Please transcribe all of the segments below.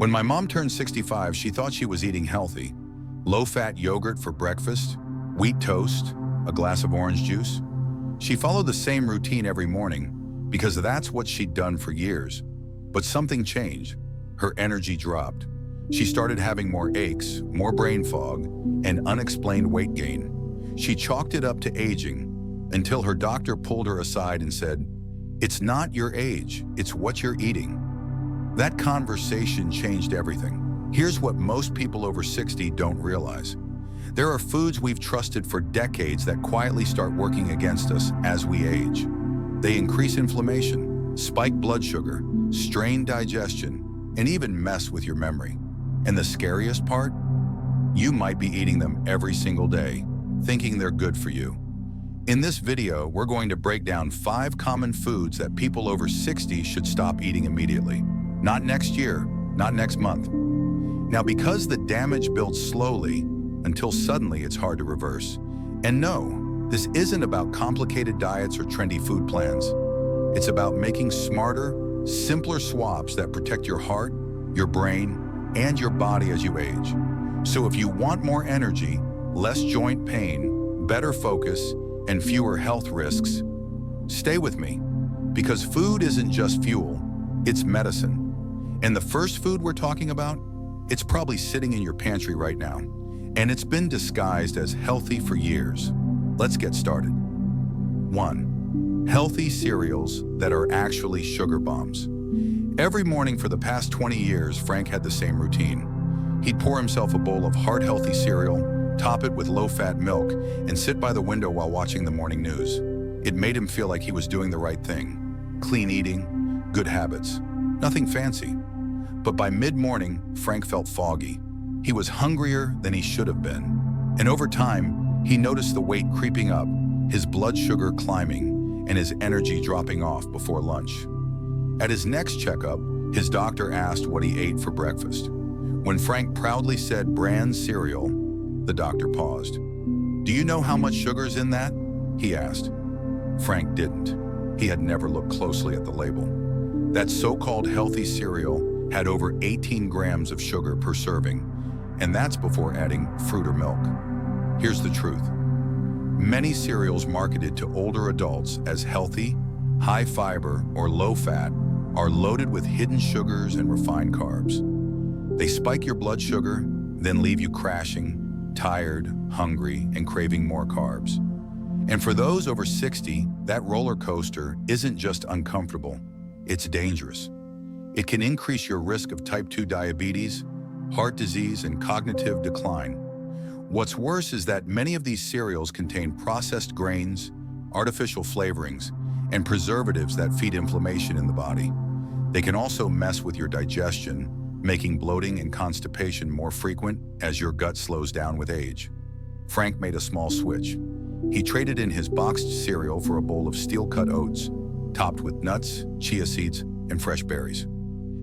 When my mom turned 65, she thought she was eating healthy. Low-fat yogurt for breakfast, wheat toast, a glass of orange juice. She followed the same routine every morning because that's what she'd done for years. But something changed. Her energy dropped. She started having more aches, more brain fog, and unexplained weight gain. She chalked it up to aging until her doctor pulled her aside and said, "It's not your age, it's what you're eating." That conversation changed everything. Here's what most people over 60 don't realize. There are foods we've trusted for decades that quietly start working against us as we age. They increase inflammation, spike blood sugar, strain digestion, and even mess with your memory. And the scariest part? You might be eating them every single day, thinking they're good for you. In this video, we're going to break down 5 common foods that people over 60 should stop eating immediately. Not next year, not next month. Now, because the damage builds slowly until suddenly it's hard to reverse. And no, this isn't about complicated diets or trendy food plans. It's about making smarter, simpler swaps that protect your heart, your brain, and your body as you age. So if you want more energy, less joint pain, better focus, and fewer health risks, stay with me. Because food isn't just fuel, it's medicine. And the first food we're talking about, it's probably sitting in your pantry right now, and it's been disguised as healthy for years. Let's get started. 1. Healthy cereals that are actually sugar bombs. Every morning for the past 20 years, Frank had the same routine. He'd pour himself a bowl of heart-healthy cereal, top it with low-fat milk, and sit by the window while watching the morning news. It made him feel like he was doing the right thing. Clean eating, good habits, nothing fancy. But by mid-morning, Frank felt foggy. He was hungrier than he should have been. And over time, he noticed the weight creeping up, his blood sugar climbing, and his energy dropping off before lunch. At his next checkup, his doctor asked what he ate for breakfast. When Frank proudly said bran cereal, the doctor paused. "Do you know how much sugar's in that?" he asked. Frank didn't. He had never looked closely at the label. That so-called healthy cereal had over 18 grams of sugar per serving, and that's before adding fruit or milk. Here's the truth. Many cereals marketed to older adults as healthy, high fiber, or low fat are loaded with hidden sugars and refined carbs. They spike your blood sugar, then leave you crashing, tired, hungry, and craving more carbs. And for those over 60, that roller coaster isn't just uncomfortable, it's dangerous. It can increase your risk of type 2 diabetes, heart disease, and cognitive decline. What's worse is that many of these cereals contain processed grains, artificial flavorings, and preservatives that feed inflammation in the body. They can also mess with your digestion, making bloating and constipation more frequent as your gut slows down with age. Frank made a small switch. He traded in his boxed cereal for a bowl of steel-cut oats, topped with nuts, chia seeds, and fresh berries.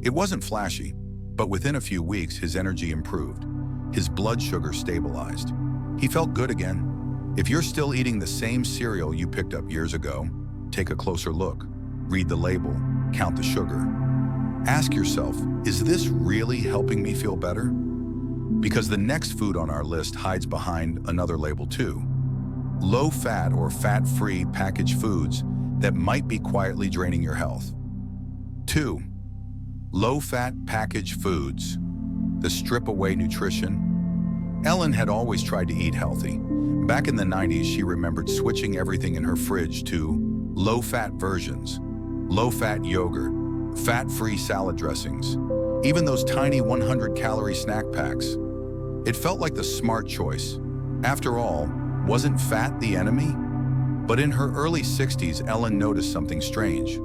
It wasn't flashy, but within a few weeks, his energy improved. His blood sugar stabilized. He felt good again. If you're still eating the same cereal you picked up years ago, take a closer look. Read the label, count the sugar. Ask yourself, is this really helping me feel better? Because the next food on our list hides behind another label too. Low-fat or fat-free packaged foods that might be quietly draining your health. 2. Low-fat packaged foods. The strip-away nutrition. Ellen had always tried to eat healthy. Back in the 90s, she remembered switching everything in her fridge to low-fat versions, low-fat yogurt, fat-free salad dressings, even those tiny 100-calorie snack packs. It felt like the smart choice. After all, wasn't fat the enemy? But in her early 60s, Ellen noticed something strange.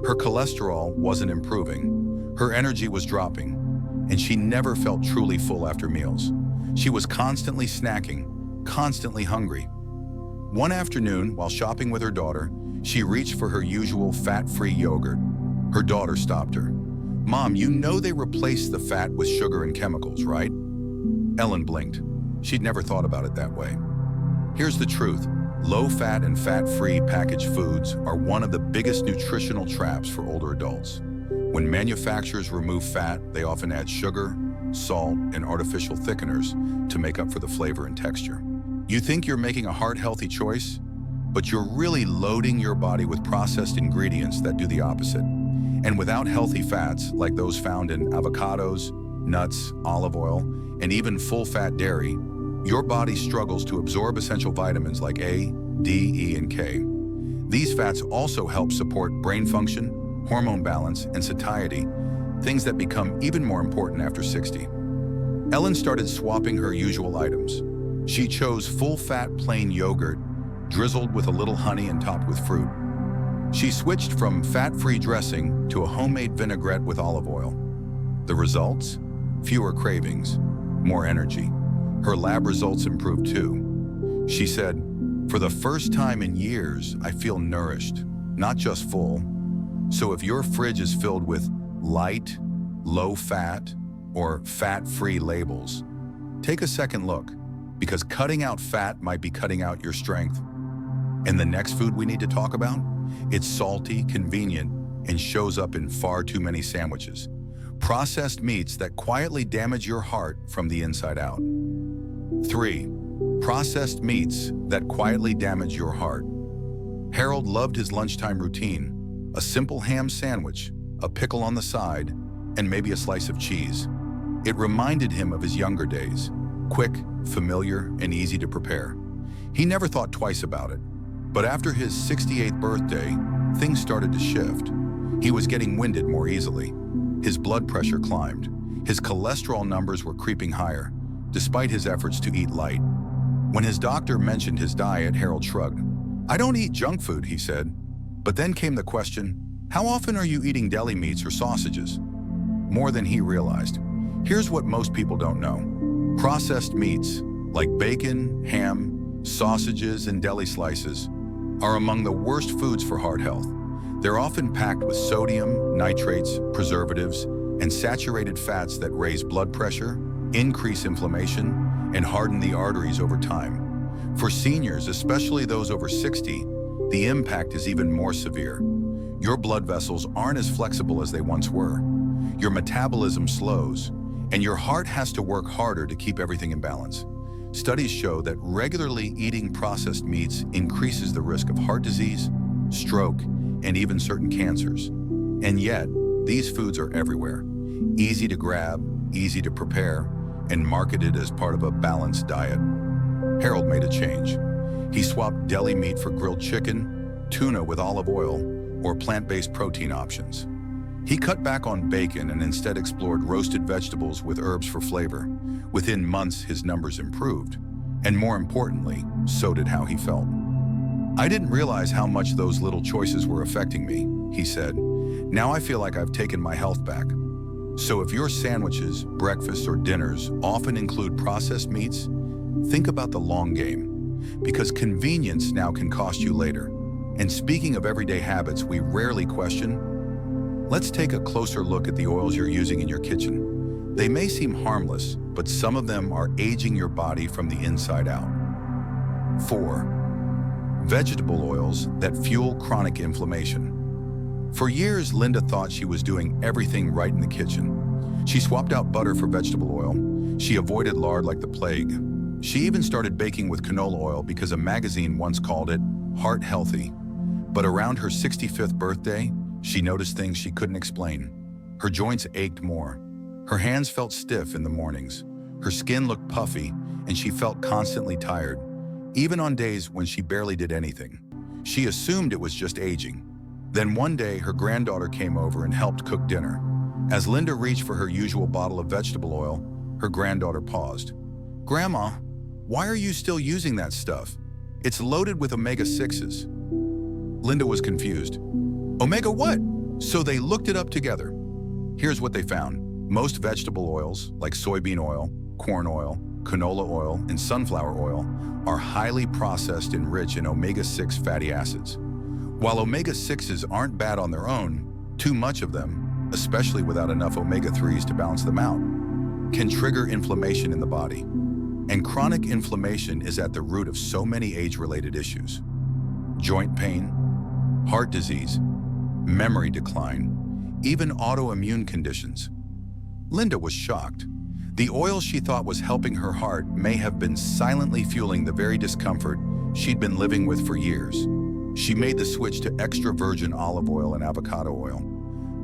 Her cholesterol wasn't improving. Her energy was dropping, and she never felt truly full after meals. She was constantly snacking, constantly hungry. One afternoon, while shopping with her daughter, she reached for her usual fat-free yogurt. Her daughter stopped her. "Mom, you know they replace the fat with sugar and chemicals, right?" Ellen blinked. She'd never thought about it that way. Here's the truth. Low-fat and fat-free packaged foods are one of the biggest nutritional traps for older adults. When manufacturers remove fat, they often add sugar, salt, and artificial thickeners to make up for the flavor and texture. You think you're making a heart-healthy choice, but you're really loading your body with processed ingredients that do the opposite. And without healthy fats, like those found in avocados, nuts, olive oil, and even full-fat dairy, your body struggles to absorb essential vitamins like A, D, E, and K. These fats also help support brain function, hormone balance, and satiety, things that become even more important after 60. Ellen started swapping her usual items. She chose full-fat plain yogurt, drizzled with a little honey and topped with fruit. She switched from fat-free dressing to a homemade vinaigrette with olive oil. The results? Fewer cravings, more energy. Her lab results improved too. She said, "For the first time in years, I feel nourished, not just full." So if your fridge is filled with light, low-fat, or fat-free labels, take a second look, because cutting out fat might be cutting out your strength. And the next food we need to talk about? It's salty, convenient, and shows up in far too many sandwiches. Processed meats that quietly damage your heart from the inside out. 3. Processed meats that quietly damage your heart. Harold loved his lunchtime routine: a simple ham sandwich, a pickle on the side, and maybe a slice of cheese. It reminded him of his younger days, quick, familiar, and easy to prepare. He never thought twice about it. But after his 68th birthday, things started to shift. He was getting winded more easily. His blood pressure climbed. His cholesterol numbers were creeping higher, despite his efforts to eat light. When his doctor mentioned his diet, Harold shrugged. "I don't eat junk food," he said. But then came the question, how often are you eating deli meats or sausages? More than he realized. Here's what most people don't know. Processed meats, like bacon, ham, sausages, and deli slices, are among the worst foods for heart health. They're often packed with sodium, nitrates, preservatives, and saturated fats that raise blood pressure, increase inflammation, and harden the arteries over time. For seniors, especially those over 60, the impact is even more severe. Your blood vessels aren't as flexible as they once were. Your metabolism slows, and your heart has to work harder to keep everything in balance. Studies show that regularly eating processed meats increases the risk of heart disease, stroke, and even certain cancers. And yet, these foods are everywhere, easy to grab, easy to prepare, and marketed as part of a balanced diet. Harold made a change. He swapped deli meat for grilled chicken, tuna with olive oil, or plant-based protein options. He cut back on bacon and instead explored roasted vegetables with herbs for flavor. Within months, his numbers improved. And more importantly, so did how he felt. "I didn't realize how much those little choices were affecting me," he said. "Now I feel like I've taken my health back." So if your sandwiches, breakfasts, or dinners often include processed meats, think about the long game, because convenience now can cost you later. And speaking of everyday habits we rarely question, let's take a closer look at the oils you're using in your kitchen. They may seem harmless, but some of them are aging your body from the inside out. 4. Vegetable oils that fuel chronic inflammation. For years, Linda thought she was doing everything right in the kitchen. She swapped out butter for vegetable oil. She avoided lard like the plague. She even started baking with canola oil because a magazine once called it heart healthy. But around her 65th birthday, she noticed things she couldn't explain. Her joints ached more. Her hands felt stiff in the mornings. Her skin looked puffy, and she felt constantly tired, even on days when she barely did anything. She assumed it was just aging. Then one day, her granddaughter came over and helped cook dinner. As Linda reached for her usual bottle of vegetable oil, her granddaughter paused. "Grandma, why are you still using that stuff? It's loaded with omega-6s. Linda was confused. "Omega what?" So they looked it up together. Here's what they found. Most vegetable oils, like soybean oil, corn oil, canola oil, and sunflower oil, are highly processed and rich in omega-6 fatty acids. While omega-6s aren't bad on their own, too much of them, especially without enough omega-3s to balance them out, can trigger inflammation in the body. And chronic inflammation is at the root of so many age-related issues. Joint pain, heart disease, memory decline, even autoimmune conditions. Linda was shocked. The oil she thought was helping her heart may have been silently fueling the very discomfort she'd been living with for years. She made the switch to extra virgin olive oil and avocado oil,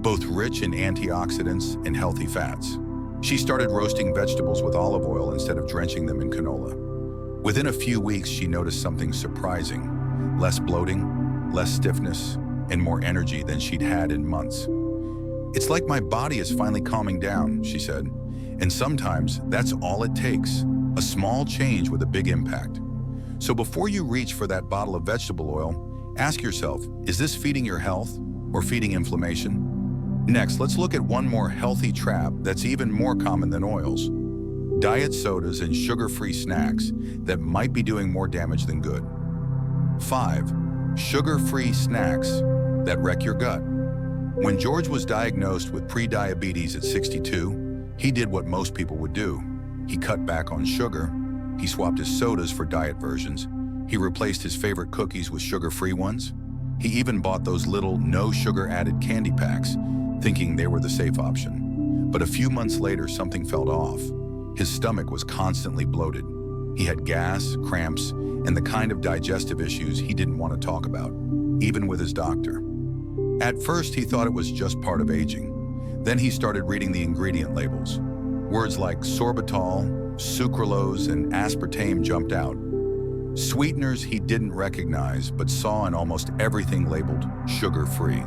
both rich in antioxidants and healthy fats. She started roasting vegetables with olive oil instead of drenching them in canola. Within a few weeks, she noticed something surprising: less bloating, less stiffness, and more energy than she'd had in months. "It's like my body is finally calming down," she said. And sometimes that's all it takes, a small change with a big impact. So before you reach for that bottle of vegetable oil, ask yourself, is this feeding your health or feeding inflammation? Next, let's look at one more healthy trap that's even more common than oils: diet sodas and sugar-free snacks that might be doing more damage than good. 5. Sugar-free snacks that wreck your gut. When George was diagnosed with pre-diabetes at 62, he did what most people would do. He cut back on sugar. He swapped his sodas for diet versions. He replaced his favorite cookies with sugar-free ones. He even bought those little no-sugar-added candy packs, thinking they were the safe option. But a few months later, something felt off. His stomach was constantly bloated. He had gas, cramps, and the kind of digestive issues he didn't want to talk about, even with his doctor. At first, he thought it was just part of aging. Then he started reading the ingredient labels. Words like sorbitol, sucralose, and aspartame jumped out. Sweeteners he didn't recognize, but saw in almost everything labeled sugar-free.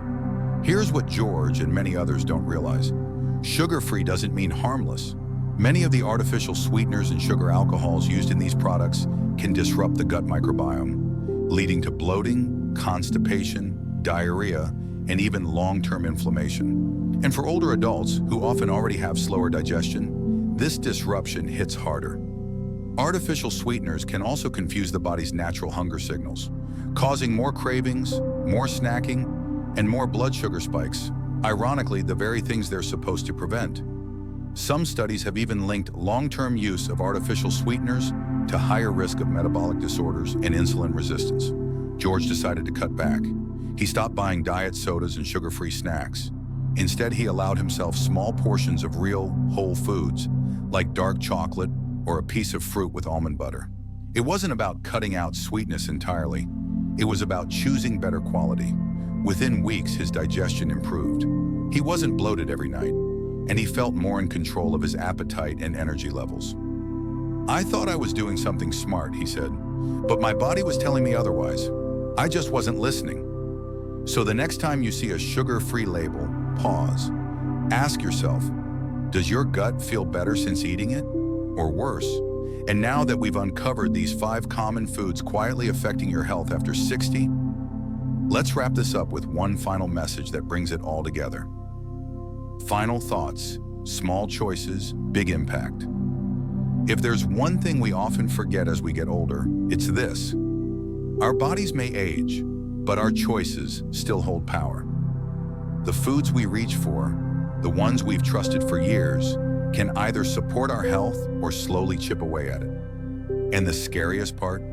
Here's what George and many others don't realize: sugar-free doesn't mean harmless. Many of the artificial sweeteners and sugar alcohols used in these products can disrupt the gut microbiome, leading to bloating, constipation, diarrhea, and even long-term inflammation. And for older adults, who often already have slower digestion, this disruption hits harder. Artificial sweeteners can also confuse the body's natural hunger signals, causing more cravings, more snacking, and more blood sugar spikes. Ironically, the very things they're supposed to prevent. Some studies have even linked long-term use of artificial sweeteners to higher risk of metabolic disorders and insulin resistance. George decided to cut back. He stopped buying diet sodas and sugar-free snacks. Instead, he allowed himself small portions of real, whole foods, like dark chocolate or a piece of fruit with almond butter. It wasn't about cutting out sweetness entirely. It was about choosing better quality. Within weeks, his digestion improved. He wasn't bloated every night, and he felt more in control of his appetite and energy levels. "I thought I was doing something smart," he said, "but my body was telling me otherwise. I just wasn't listening." So the next time you see a sugar-free label, pause. Ask yourself, does your gut feel better since eating it, or worse? And now that we've uncovered these 5 common foods quietly affecting your health after 60, let's wrap this up with one final message that brings it all together. Final thoughts: small choices, big impact. If there's one thing we often forget as we get older, it's this: our bodies may age, but our choices still hold power. The foods we reach for, the ones we've trusted for years, can either support our health or slowly chip away at it. And the scariest part?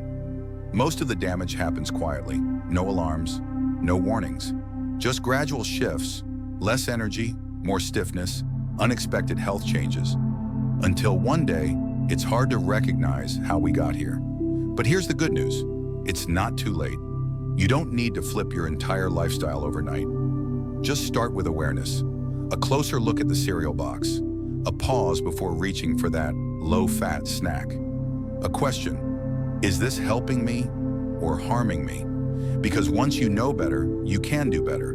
Most of the damage happens quietly. No alarms, no warnings. Just gradual shifts, less energy, more stiffness, unexpected health changes. Until one day, it's hard to recognize how we got here. But here's the good news: it's not too late. You don't need to flip your entire lifestyle overnight. Just start with awareness, a closer look at the cereal box, a pause before reaching for that low-fat snack. A question: is this helping me or harming me? Because once you know better, you can do better.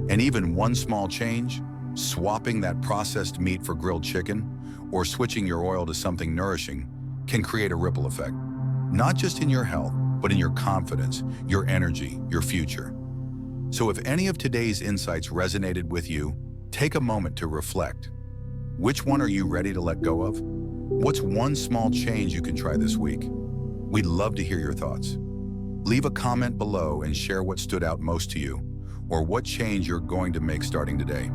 And even one small change, swapping that processed meat for grilled chicken or switching your oil to something nourishing, can create a ripple effect, not just in your health, but in your confidence, your energy, your future. So if any of today's insights resonated with you, take a moment to reflect. Which one are you ready to let go of? What's one small change you can try this week? We'd love to hear your thoughts. Leave a comment below and share what stood out most to you, or what change you're going to make starting today.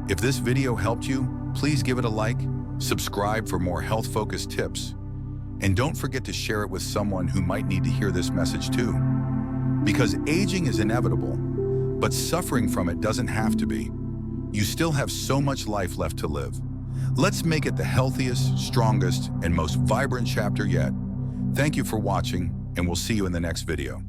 If this video helped you, please give it a like, subscribe for more health-focused tips, and don't forget to share it with someone who might need to hear this message too. Because aging is inevitable, but suffering from it doesn't have to be. you still have so much life left to live. Let's make it the healthiest, strongest, and most vibrant chapter yet. Thank you for watching, and we'll see you in the next video.